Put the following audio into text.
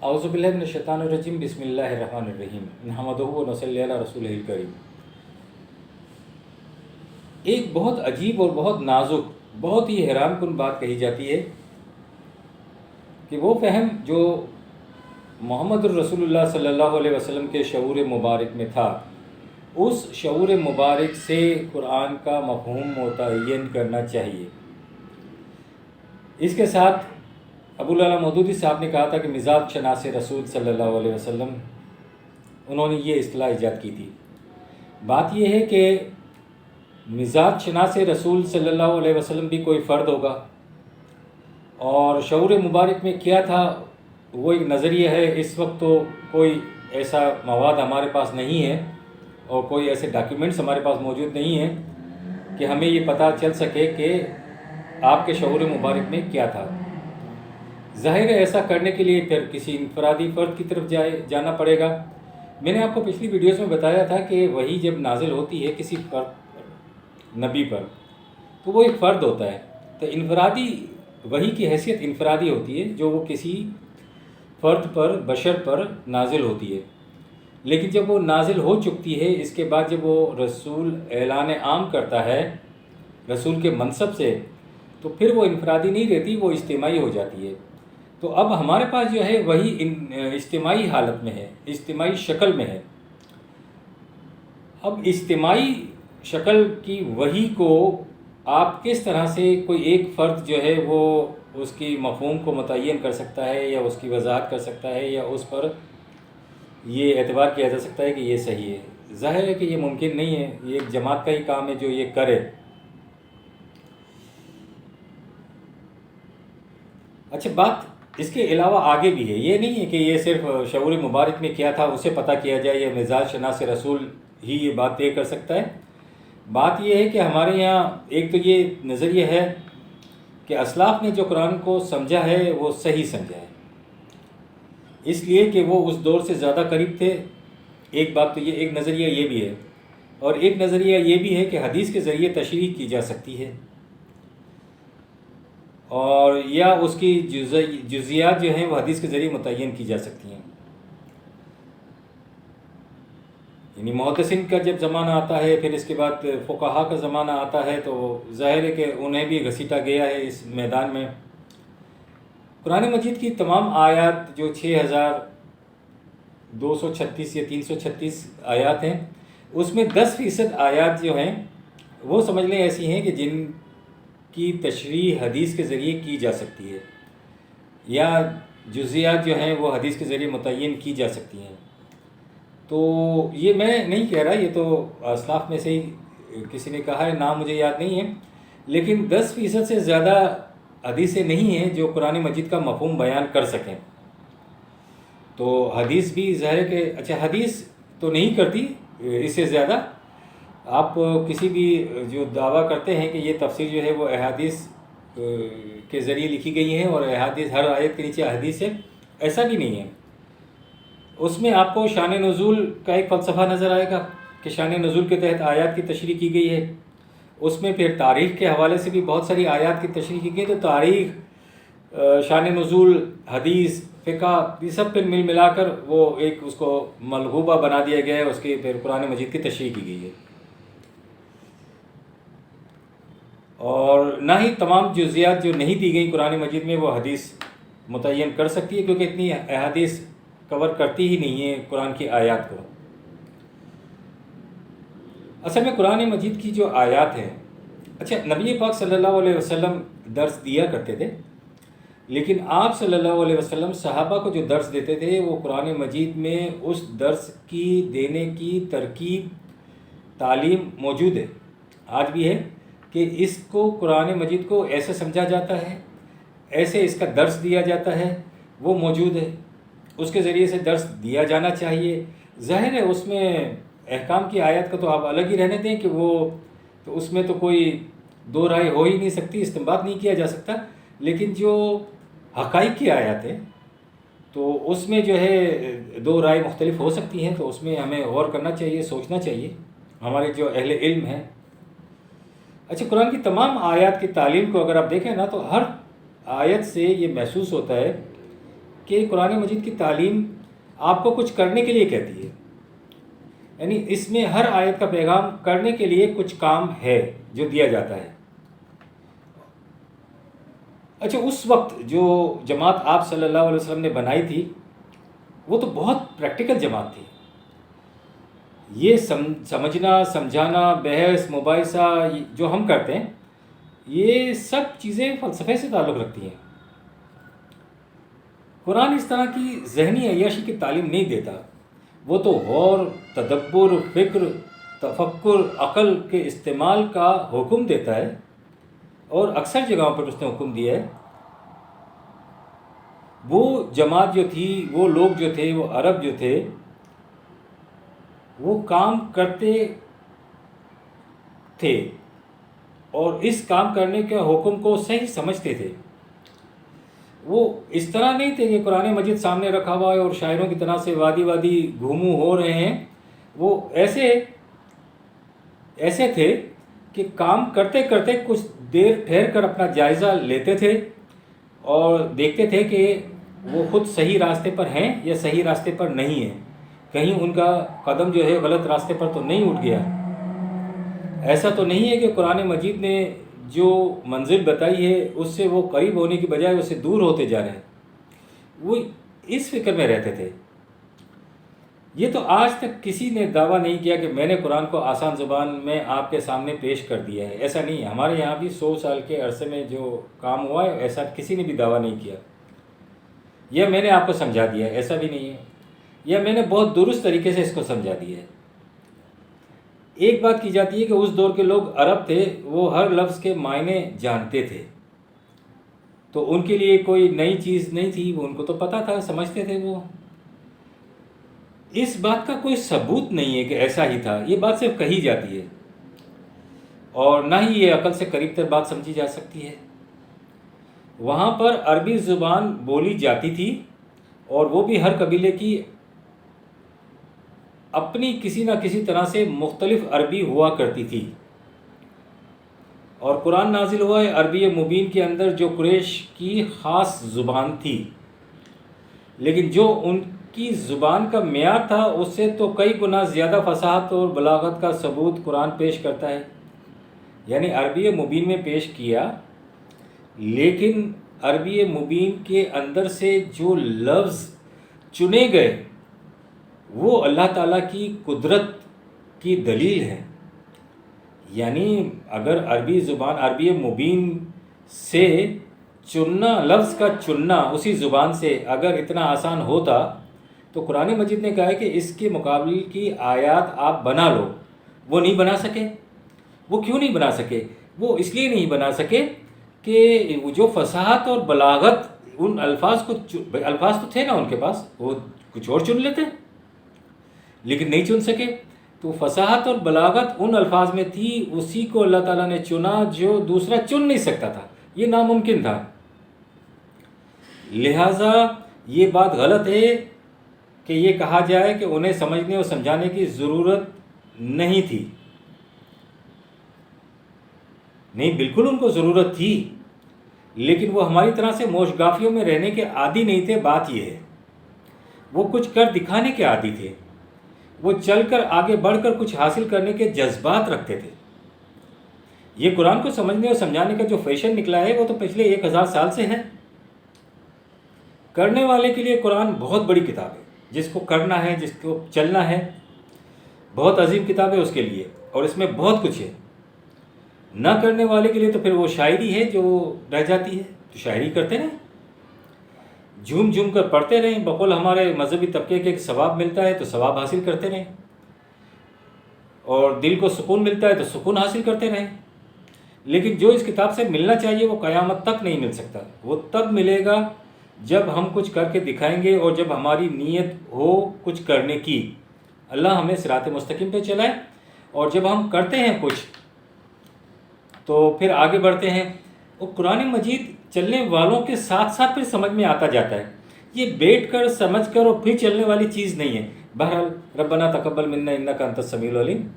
اعوذ باللہ من الشیطان الرجیم بسم اللہ الرحمن الرحیم نحمدہ و نصلی علی رسولہ الکریم۔ ایک بہت عجیب اور بہت نازک، بہت ہی حیران کن بات کہی جاتی ہے کہ وہ فہم جو محمد الرسول اللہ صلی اللہ علیہ وسلم کے شعور مبارک میں تھا، اس شعور مبارک سے قرآن کا مفہوم متعین کرنا چاہیے۔ اس کے ساتھ ابو العلا مودودی صاحب نے کہا تھا کہ مزاج شناس رسول صلی اللہ علیہ وسلم، انہوں نے یہ اصطلاح ایجاد کی تھی۔ بات یہ ہے کہ مزاج شناس رسول صلی اللہ علیہ وسلم بھی کوئی فرد ہوگا، اور شعور مبارک میں کیا تھا وہ ایک نظریہ ہے۔ اس وقت تو کوئی ایسا مواد ہمارے پاس نہیں ہے اور کوئی ایسے ڈاکیومنٹس ہمارے پاس موجود نہیں ہیں کہ ہمیں یہ پتہ چل سکے کہ آپ کے شعور مبارک میں کیا تھا۔ ظاہر ہے ایسا کرنے کے لیے پھر کسی انفرادی فرد کی طرف جانا پڑے گا۔ میں نے آپ کو پچھلی ویڈیوز میں بتایا تھا کہ وہی جب نازل ہوتی ہے کسی فرد پر، نبی پر، تو وہ ایک فرد ہوتا ہے، تو انفرادی وحی کی حیثیت انفرادی ہوتی ہے جو وہ کسی فرد پر، بشر پر نازل ہوتی ہے۔ لیکن جب وہ نازل ہو چکتی ہے، اس کے بعد جب وہ رسول اعلان عام کرتا ہے رسول کے منصب سے، تو پھر وہ انفرادی نہیں رہتی، وہ اجتماعی ہو جاتی ہے۔ تو اب ہمارے پاس جو ہے وہی اجتماعی حالت میں ہے، اجتماعی شکل میں ہے۔ اب اجتماعی شکل کی وحی کو آپ کس طرح سے کوئی ایک فرد جو ہے وہ اس کی مفہوم کو متعین کر سکتا ہے، یا اس کی وضاحت کر سکتا ہے، یا اس پر یہ اعتبار کیا جا سکتا ہے کہ یہ صحیح ہے؟ ظاہر ہے کہ یہ ممکن نہیں ہے، یہ ایک جماعت کا ہی کام ہے جو یہ کرے۔ اچھا، بات اس کے علاوہ آگے بھی ہے، یہ نہیں ہے کہ یہ صرف شعور مبارک میں کیا تھا اسے پتہ کیا جائے، یا مزاج شناس رسول ہی یہ بات طے کر سکتا ہے۔ بات یہ ہے کہ ہمارے یہاں ایک تو یہ نظریہ ہے کہ اسلاف نے جو قرآن کو سمجھا ہے وہ صحیح سمجھا ہے، اس لیے کہ وہ اس دور سے زیادہ قریب تھے۔ ایک بات تو یہ، ایک نظریہ یہ بھی ہے، اور ایک نظریہ یہ بھی ہے کہ حدیث کے ذریعے تشریح کی جا سکتی ہے، اور یا اس کی جزیات جو ہیں وہ حدیث کے ذریعے متعین کی جا سکتی ہیں۔ یعنی محدثین کا جب زمانہ آتا ہے، پھر اس کے بعد فقہا کا زمانہ آتا ہے، تو ظاہر ہے کہ انہیں بھی گھسیٹا گیا ہے اس میدان میں۔ قرآن مجید کی تمام آیات جو 6236 یا 336 آیات ہیں، اس میں 10% آیات جو ہیں وہ سمجھ لیں ایسی ہیں کہ جن کی تشریح حدیث کے ذریعے کی جا سکتی ہے، یا جزیات جو ہیں وہ حدیث کے ذریعے متعین کی جا سکتی ہیں۔ تو یہ میں نہیں کہہ رہا، یہ تو اسلاف میں سے ہی کسی نے کہا ہے، نام مجھے یاد نہیں ہے، لیکن 10% سے زیادہ حدیثیں نہیں ہیں جو قرآن مجید کا مفہوم بیان کر سکیں۔ تو حدیث بھی ظاہر ہے کہ اچھا حدیث تو نہیں کرتی اس سے زیادہ۔ آپ کسی بھی جو دعویٰ کرتے ہیں کہ یہ تفسیر جو ہے وہ احادیث کے ذریعے لکھی گئی ہیں اور احادیث ہر آیت کے نیچے حدیث ہے، ایسا بھی نہیں ہے۔ اس میں آپ کو شان نزول کا ایک فلسفہ نظر آئے گا کہ شان نزول کے تحت آیات کی تشریح کی گئی ہے۔ اس میں پھر تاریخ کے حوالے سے بھی بہت ساری آیات کی تشریح کی گئی، تو تاریخ، شان نزول، حدیث، فقہ، یہ سب پھر مل ملا کر وہ ایک اس کو ملغوبہ بنا دیا گیا ہے، اس کے پھر قرآن مجید کی تشریح کی گئی ہے۔ اور نہ ہی تمام جزیات جو نہیں دی گئیں قرآن مجید میں وہ حدیث متعین کر سکتی ہے، کیونکہ اتنی احادیث کور کرتی ہی نہیں ہے قرآن کی آیات کو۔ اصل میں قرآن مجید کی جو آیات ہیں، اچھا نبی پاک صلی اللہ علیہ وسلم درس دیا کرتے تھے، لیکن آپ صلی اللہ علیہ وسلم صحابہ کو جو درس دیتے تھے وہ قرآن مجید میں اس درس کی دینے کی ترکیب، تعلیم موجود ہے، آج بھی ہے، کہ اس کو قرآن مجید کو ایسے سمجھا جاتا ہے، ایسے اس کا درس دیا جاتا ہے، وہ موجود ہے، اس کے ذریعے سے درس دیا جانا چاہیے۔ ظاہر ہے اس میں احکام کی آیت کا تو آپ الگ ہی رہنے دیں کہ وہ تو اس میں تو کوئی دو رائے ہو ہی نہیں سکتی، استنباط نہیں کیا جا سکتا، لیکن جو حقائق کی آیات ہیں تو اس میں جو ہے دو رائے مختلف ہو سکتی ہیں، تو اس میں ہمیں غور کرنا چاہیے، سوچنا چاہیے ہمارے جو اہل علم ہیں۔ اچھا، قرآن کی تمام آیات کی تعلیم کو اگر آپ دیکھیں نا، تو ہر آیت سے یہ محسوس ہوتا ہے کہ قرآن مجید کی تعلیم آپ کو کچھ کرنے کے لیے کہتی ہے، یعنی اس میں ہر آیت کا پیغام کرنے کے لیے کچھ کام ہے جو دیا جاتا ہے۔ اچھا، اس وقت جو جماعت آپ صلی اللہ علیہ وسلم نے بنائی تھی وہ تو بہت پریکٹیکل جماعت تھی۔ یہ سمجھنا، سمجھانا، بحث، مباحثہ جو ہم کرتے ہیں، یہ سب چیزیں فلسفے سے تعلق رکھتی ہیں۔ قرآن اس طرح کی ذہنی عیاشی کی تعلیم نہیں دیتا، وہ تو غور، تدبر، فکر، تفکر، عقل کے استعمال کا حکم دیتا ہے، اور اکثر جگہوں پر اس نے حکم دیا ہے۔ وہ جماعت جو تھی، وہ لوگ جو تھے، وہ عرب جو تھے، وہ کام کرتے تھے اور اس کام کرنے کے حکم کو صحیح سمجھتے تھے۔ وہ اس طرح نہیں تھے کہ قرآن مجید سامنے رکھا ہوا ہے اور شاعروں کی طرح سے وادی وادی گھومو ہو رہے ہیں۔ وہ ایسے تھے کہ کام کرتے کرتے کچھ دیر ٹھہر کر اپنا جائزہ لیتے تھے اور دیکھتے تھے کہ وہ خود صحیح راستے پر ہیں یا صحیح راستے پر نہیں ہیں، کہیں ان کا قدم جو ہے غلط راستے پر تو نہیں اٹھ گیا۔ ایسا تو نہیں ہے کہ قرآن مجید نے جو منزل بتائی ہے اس سے وہ قریب ہونے کی بجائے اس سے دور ہوتے جا رہے ہیں، وہ اس فکر میں رہتے تھے۔ یہ تو آج تک کسی نے دعویٰ نہیں کیا کہ میں نے قرآن کو آسان زبان میں آپ کے سامنے پیش کر دیا ہے، ایسا نہیں ہے۔ ہمارے یہاں بھی 100 سال کے عرصے میں جو کام ہوا ہے ایسا کسی نے بھی دعویٰ نہیں کیا، یا میں نے آپ کو سمجھا دیا ہے، ایسا بھی نہیں ہے، یا میں نے بہت درست طریقے سے اس کو سمجھا دیا ہے۔ ایک بات کی جاتی ہے کہ اس دور کے لوگ عرب تھے، وہ ہر لفظ کے معنی جانتے تھے، تو ان کے لیے کوئی نئی چیز نہیں تھی، وہ ان کو تو پتہ تھا، سمجھتے تھے وہ۔ اس بات کا کوئی ثبوت نہیں ہے کہ ایسا ہی تھا، یہ بات صرف کہی جاتی ہے، اور نہ ہی یہ عقل سے قریب تر بات سمجھی جا سکتی ہے۔ وہاں پر عربی زبان بولی جاتی تھی، اور وہ بھی ہر قبیلے کی اپنی کسی نہ کسی طرح سے مختلف عربی ہوا کرتی تھی، اور قرآن نازل ہوا ہے عربی مبین کے اندر جو قریش کی خاص زبان تھی، لیکن جو ان کی زبان کا معیار تھا اس سے تو کئی گنا زیادہ فصاحت اور بلاغت کا ثبوت قرآن پیش کرتا ہے۔ یعنی عربی مبین میں پیش کیا، لیکن عربی مبین کے اندر سے جو لفظ چنے گئے وہ اللہ تعالیٰ کی قدرت کی دلیل ہے۔ یعنی اگر عربی زبان عربی مبین سے چننا، لفظ کا چننا اسی زبان سے اگر اتنا آسان ہوتا تو قرآن مجید نے کہا ہے کہ اس کے مقابل کی آیات آپ بنا لو، وہ نہیں بنا سکے۔ وہ کیوں نہیں بنا سکے؟ وہ اس لیے نہیں بنا سکے کہ جو فصاحت اور بلاغت ان الفاظ تو تھے نا ان کے پاس، وہ کچھ اور چن لیتے، لیکن نہیں چن سکے۔ تو فصاحت اور بلاغت ان الفاظ میں تھی، اسی کو اللہ تعالیٰ نے چنا جو دوسرا چن نہیں سکتا تھا، یہ ناممکن تھا۔ لہٰذا یہ بات غلط ہے کہ یہ کہا جائے کہ انہیں سمجھنے اور سمجھانے کی ضرورت نہیں تھی۔ نہیں، بالکل ان کو ضرورت تھی، لیکن وہ ہماری طرح سے موشگافیوں میں رہنے کے عادی نہیں تھے۔ بات یہ ہے وہ کچھ کر دکھانے کے عادی تھے، وہ چل کر آگے بڑھ کر کچھ حاصل کرنے کے جذبات رکھتے تھے۔ یہ قرآن کو سمجھنے اور سمجھانے کا جو فیشن نکلا ہے وہ تو پچھلے 1000 سال سے ہے۔ کرنے والے کے لیے قرآن بہت بڑی کتاب ہے، جس کو کرنا ہے، جس کو چلنا ہے، بہت عظیم کتاب ہے اس کے لیے، اور اس میں بہت کچھ ہے۔ نہ کرنے والے کے لیے تو پھر وہ شاعری ہے جو رہ جاتی ہے، تو شاعری کرتے رہیں، جھوم جھوم کر پڑھتے رہیں، بقول ہمارے مذہبی طبقے کے ثواب ملتا ہے تو ثواب حاصل کرتے رہیں، اور دل کو سکون ملتا ہے تو سکون حاصل کرتے رہیں۔ لیکن جو اس کتاب سے ملنا چاہیے وہ قیامت تک نہیں مل سکتا، وہ تب ملے گا جب ہم کچھ کر کے دکھائیں گے اور جب ہماری نیت ہو کچھ کرنے کی۔ اللہ ہمیں صراط مستقیم پہ چلائے، اور جب ہم کرتے ہیں کچھ تو پھر آگے بڑھتے ہیں، اور قرآن مجید چلنے والوں کے ساتھ ساتھ پھر سمجھ میں آتا جاتا ہے۔ یہ بیٹھ کر سمجھ کر اور پھر چلنے والی چیز نہیں ہے۔ بہرحال ربنا تقبل منا انک انت السمیع العلیم۔